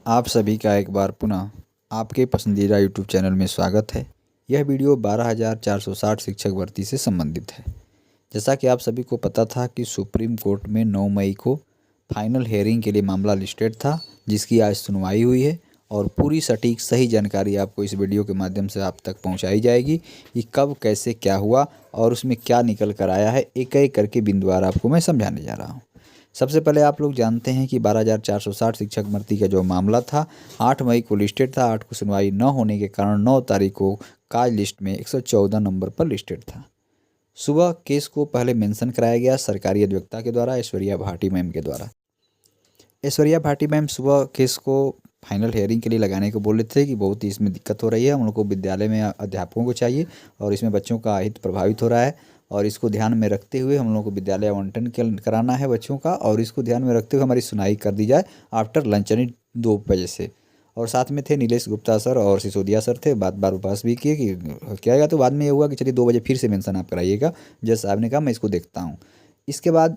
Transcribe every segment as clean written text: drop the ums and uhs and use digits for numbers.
आप सभी का एक बार पुनः आपके पसंदीदा यूट्यूब चैनल में स्वागत है। यह वीडियो 12,460 शिक्षक भर्ती से संबंधित है। जैसा कि आप सभी को पता था कि सुप्रीम कोर्ट में 9 मई को फाइनल हेयरिंग के लिए मामला लिस्टेड था, जिसकी आज सुनवाई हुई है और पूरी सटीक सही जानकारी आपको इस वीडियो के माध्यम से आप तक पहुंचाई जाएगी कि कब कैसे क्या हुआ और उसमें क्या निकल कर आया है। एक एक करके बिंदुवार आपको मैं समझाने जा रहा हूँ। सबसे पहले आप लोग जानते हैं कि 12,460 शिक्षक भर्ती का जो मामला था 8 मई को लिस्टेड था। 8 को सुनवाई न होने के कारण 9 तारीख को काज लिस्ट में 114 नंबर पर लिस्टेड था। सुबह केस को पहले मेंशन कराया गया सरकारी अधिवक्ता के द्वारा, ऐश्वर्या भाटी मैम के द्वारा। ऐश्वर्या भाटी मैम सुबह केस को फाइनल हेयरिंग के लिए लगाने को बोले थे कि बहुत ही इसमें दिक्कत हो रही है, हम लोग को विद्यालय में अध्यापकों को चाहिए और इसमें बच्चों का हित प्रभावित हो रहा है और इसको ध्यान में रखते हुए हम लोग को विद्यालय आवंटन कराना है बच्चों का और इसको ध्यान में रखते हुए हमारी सुनवाई कर दी जाए आफ्टर लंच यानी 2 बजे से। और साथ में थे नीलेश गुप्ता सर और सिसोदिया सर थे। बात बार पास भी किए कि क्या आएगा, तो बाद में ये हुआ कि चलिए 2 बजे फिर से मेंशन आप कराइएगा। जज साहब ने कहा मैं इसको देखता हूँ। इसके बाद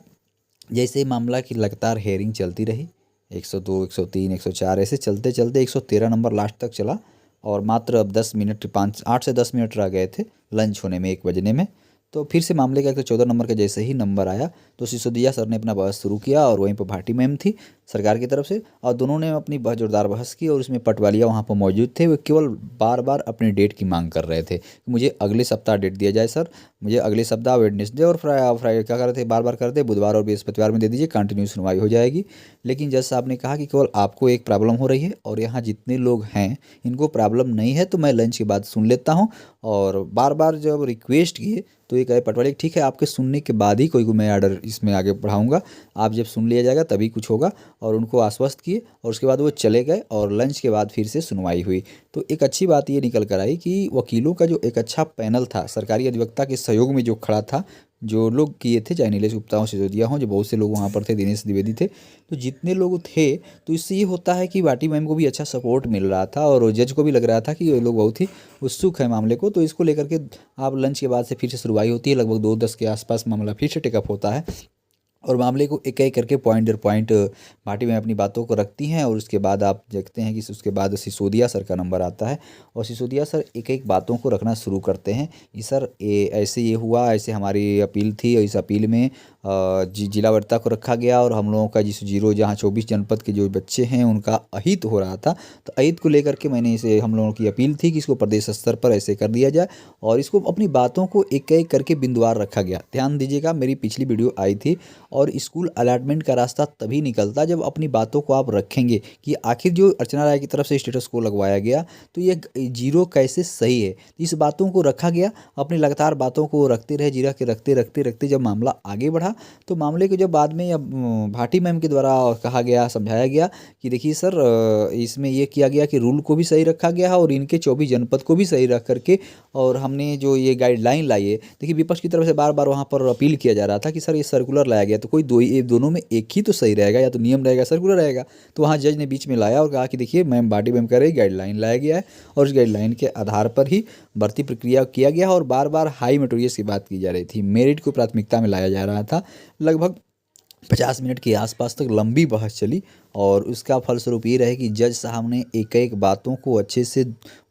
जैसे ही मामला की लगातार हेयरिंग चलती रही, 102, 103, 104 ऐसे चलते चलते 113 नंबर लास्ट तक चला और मात्र अब 10 मिनट 8 से 10 मिनट रह गए थे लंच होने में 1 बजने में। तो फिर से मामले का 114 नंबर का जैसे ही नंबर आया तो सिसोदिया सर ने अपना बहस शुरू किया और वहीं पर भाटी मैम थी सरकार की तरफ से और दोनों ने अपनी बहुत जोरदार बहस की और उसमें पटवारिया वहाँ पर मौजूद थे। वो केवल बार बार अपनी डेट की मांग कर रहे थे कि मुझे अगले सप्ताह डेट दिया जाए सर, मुझे अगले सप्ताह वेडनेसडे और फ्राइडे क्या कर रहे थे, बार बार कर दे बुधवार और बृहस्पतिवार में दे दीजिए, कंटिन्यू सुनवाई हो जाएगी। लेकिन जज साहब ने कहा कि केवल आपको एक प्रॉब्लम हो रही है और यहाँ जितने लोग हैं इनको प्रॉब्लम नहीं है, तो मैं लंच के बाद सुन लेता हूँ। और बार बार जब रिक्वेस्ट किए तो ये कहे पटवारी ठीक है, आपके सुनने के बाद ही कोई को मैं आर्डर इसमें आगे बढ़ाऊंगा, आप जब सुन लिया जाएगा तभी कुछ होगा। और उनको आश्वस्त किए और उसके बाद वो चले गए और लंच के बाद फिर से सुनवाई हुई। तो एक अच्छी बात ये निकल कर आई कि वकीलों का जो एक अच्छा पैनल था सरकारी अधिवक्ता के सहयोग में जो खड़ा था, जो लोग किए थे, चाहे नीलेश गुप्ता हो सिसोदिया हो, जो बहुत से लोग वहाँ पर थे, दिनेश द्विवेदी थे, तो जितने लोग थे तो इससे ये होता है कि भाटी मैम को भी अच्छा सपोर्ट मिल रहा था और जज को भी लग रहा था कि ये लोग बहुत ही उत्सुक है मामले को। तो इसको लेकर के आप लंच के बाद से फिर से सुनवाई होती है, लगभग 2:10 के आसपास मामला फिर से टेकअप होता है और मामले को एक एक करके पॉइंट दर पॉइंट भाटी में अपनी बातों को रखती हैं। और उसके बाद आप देखते हैं कि उसके बाद सिसोदिया सर का नंबर आता है और सिसोदिया सर एक एक बातों को रखना शुरू करते हैं कि सर ऐसे ये हुआ, ऐसे हमारी अपील थी और इस अपील में जिला वरीयता को रखा गया और हम लोगों का जिस जहाँ 24 जनपद के जो बच्चे हैं उनका अहित हो रहा था, तो अहित को लेकर के मैंने इसे हम लोगों की अपील थी कि इसको प्रदेश स्तर पर ऐसे कर दिया जाए और इसको अपनी बातों को एक एक करके बिंदुवार रखा गया। ध्यान दीजिएगा, मेरी पिछली वीडियो आई थी और स्कूल अलॉटमेंट का रास्ता तभी निकलता जब अपनी बातों को आप रखेंगे कि आखिर जो अर्चना राय की तरफ से स्टेटस को लगवाया गया तो ये जीरो कैसे सही है। इस बातों को रखा गया, अपनी लगातार बातों को रखते रहे, जीरा के रखते रखते रखते जब मामला आगे बढ़ा तो मामले को जब बाद में अब भाटी मैम के द्वारा कहा गया, समझाया गया कि देखिए सर इसमें ये किया गया कि रूल को भी सही रखा गया है और इनके 24 जनपद को भी सही रख करके और हमने जो ये गाइडलाइन लाई है, देखिए विपक्ष की तरफ से बार बार वहाँ पर अपील किया जा रहा था कि सर ये सर्कुलर लाया गया तो कोई दोनों में एक ही तो सही रहेगा, या तो नियम रहेगा सर्कुलर रहेगा। तो वहाँ जज ने बीच में लाया और कहा कि देखिए मैम भाटी मैम कह रही गाइडलाइन लाया गया है और उस गाइडलाइन के आधार पर ही भर्ती प्रक्रिया किया गया और बार बार हाई मेरिटोरियस की बात की जा रही थी, मेरिट को प्राथमिकता में लाया जा रहा था। लगभग 50 मिनट के आसपास तक लंबी बहस चली और उसका फलस्वरूप ये रहे कि जज साहब ने एक एक बातों को अच्छे से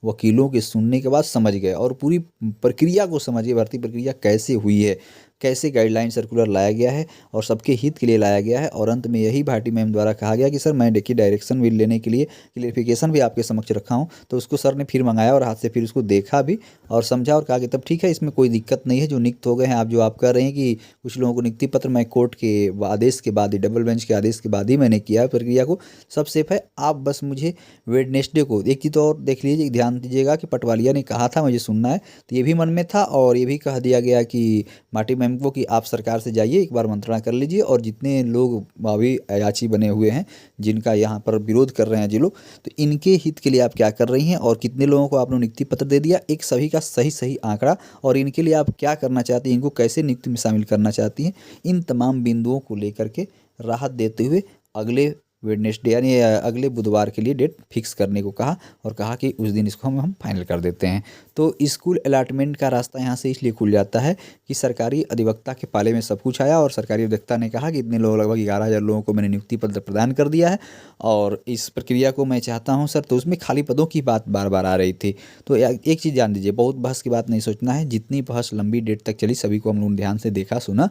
वकीलों के सुनने के बाद समझ गए और पूरी प्रक्रिया को समझ गए, भर्ती प्रक्रिया कैसे हुई है, कैसे गाइडलाइन सर्कुलर लाया गया है और सबके हित के लिए लाया गया है। और अंत में यही भाटी मैम द्वारा कहा गया कि सर मैं देखिए डायरेक्शन भी लेने के लिए क्लियरिफिकेशन भी आपके समक्ष रखा हूँ, तो उसको सर ने फिर मंगाया और हाथ से फिर उसको देखा भी और समझा और कहा कि तब ठीक है, इसमें कोई दिक्कत नहीं है, जो नियुक्त हो गए हैं आप, जो आप कह रहे हैं कि कुछ लोगों को नियुक्ति पत्र मैं कोर्ट के आदेश के बाद ही, डबल बेंच के आदेश के बाद ही मैंने किया है, प्रक्रिया को सब सेफ है, आप बस मुझे वेडनेसडे को एक चीज़ और देख लीजिए, ध्यान दीजिएगा कि पटवारिया ने कहा था मुझे सुनना है, तो ये भी मन में था और ये भी कह दिया गया कि भाटी मैम को कि आप सरकार से जाइए एक बार मंत्रणा कर लीजिए और जितने लोग अभी अयाची बने हुए हैं जिनका यहाँ पर विरोध कर रहे हैं जी लोग, तो इनके हित के लिए आप क्या कर रही हैं और कितने लोगों को आपने नियुक्ति पत्र दे दिया, एक सभी का सही सही आंकड़ा और इनके लिए आप क्या करना चाहती हैं, इनको कैसे नियुक्ति में शामिल करना चाहती हैं, इन तमाम बिंदुओं को लेकर के राहत देते हुए अगले वेडनेसडे यानी अगले बुधवार के लिए डेट फिक्स करने को कहा और कहा कि उस दिन इसको हम फाइनल कर देते हैं। तो स्कूल अलॉटमेंट का रास्ता यहाँ से इसलिए खुल जाता है कि सरकारी अधिवक्ता के पाले में सब कुछ आया और सरकारी अधिवक्ता ने कहा कि इतने लोग, लगभग 11,000 लोगों को मैंने नियुक्ति पत्र प्रदान कर दिया है और इस प्रक्रिया को मैं चाहता हूँ सर। तो उसमें खाली पदों की बात बार बार आ रही थी। तो एक चीज़ जान दीजिए, बहुत बहस की बात नहीं सोचना है। जितनी बहस लंबी डेट तक चली, सभी को हम लोगों ने ध्यान से देखा सुना,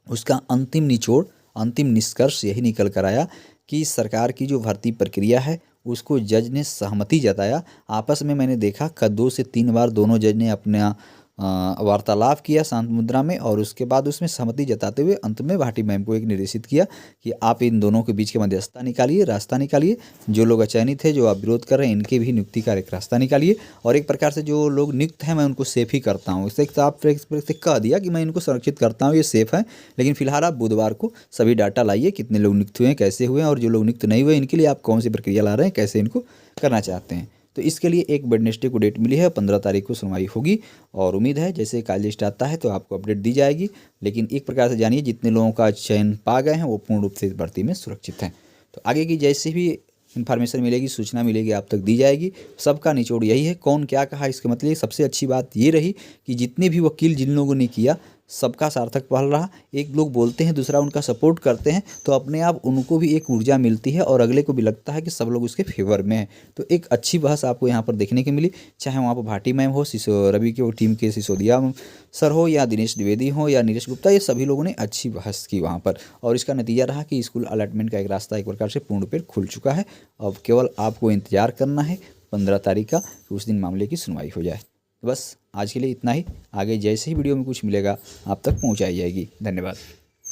उसका अंतिम निचोड़, अंतिम निष्कर्ष यही निकल कर आया कि सरकार की जो भर्ती प्रक्रिया है उसको जज ने सहमति जताया। आपस में मैंने देखा 2 से 3 बार दोनों जज ने अपना वार्तालाप किया शांत मुद्रा में और उसके बाद उसमें सहमति जताते हुए अंत में भाटी मैम को एक निर्देशित किया कि आप इन दोनों के बीच के मध्यस्थता निकालिए, रास्ता निकालिए। जो लोग अचयनित है, जो आप विरोध कर रहे हैं, इनके भी नियुक्ति का एक रास्ता निकालिए और एक प्रकार से जो लोग नियुक्त हैं मैं उनको सेफ ही करता हूँ। इससे आप से कह दिया कि मैं इनको संरक्षित करता हूँ, ये सेफ है, लेकिन फिलहाल आप बुधवार को सभी डाटा लाइए, कितने लोग नियुक्त हुए हैं, कैसे हुए हैं और जो लोग नियुक्त नहीं हुए इनके लिए आप कौन सी प्रक्रिया ला रहे हैं, कैसे इनको करना चाहते हैं। तो इसके लिए एक वेडनेसडे को डेट मिली है, 15 तारीख को सुनवाई होगी और उम्मीद है जैसे कॉल लिस्ट आता है तो आपको अपडेट दी जाएगी। लेकिन एक प्रकार से जानिए, जितने लोगों का चयन पा गए हैं वो पूर्ण रूप से इस भर्ती में सुरक्षित हैं। तो आगे की जैसी भी इन्फॉर्मेशन मिलेगी, सूचना मिलेगी, आप तक दी जाएगी। सबका निचोड़ यही है, कौन क्या कहा इसके मतलब सबसे अच्छी बात ये रही कि जितने भी वकील जिन लोगों ने किया सबका सार्थक पहल रहा। एक लोग बोलते हैं, दूसरा उनका सपोर्ट करते हैं, तो अपने आप उनको भी एक ऊर्जा मिलती है और अगले को भी लगता है कि सब लोग उसके फेवर में हैं। तो एक अच्छी बहस आपको यहाँ पर देखने की मिली, चाहे वहाँ पर भाटी मैम हो, रवि की टीम के सिसोदिया सर हो या दिनेश द्विवेदी हो या नीरज गुप्ता, ये सभी लोगों ने अच्छी बहस की वहाँ पर और इसका नतीजा रहा कि स्कूल अलॉटमेंट का एक रास्ता एक प्रकार से पूर्ण रूप खुल चुका है। अब केवल आपको इंतजार करना है 15 तारीख का कि उस दिन मामले की सुनवाई हो जाए। बस आज के लिए इतना ही। आगे जैसे ही वीडियो में कुछ मिलेगा आप तक पहुंचाई जाएगी। धन्यवाद।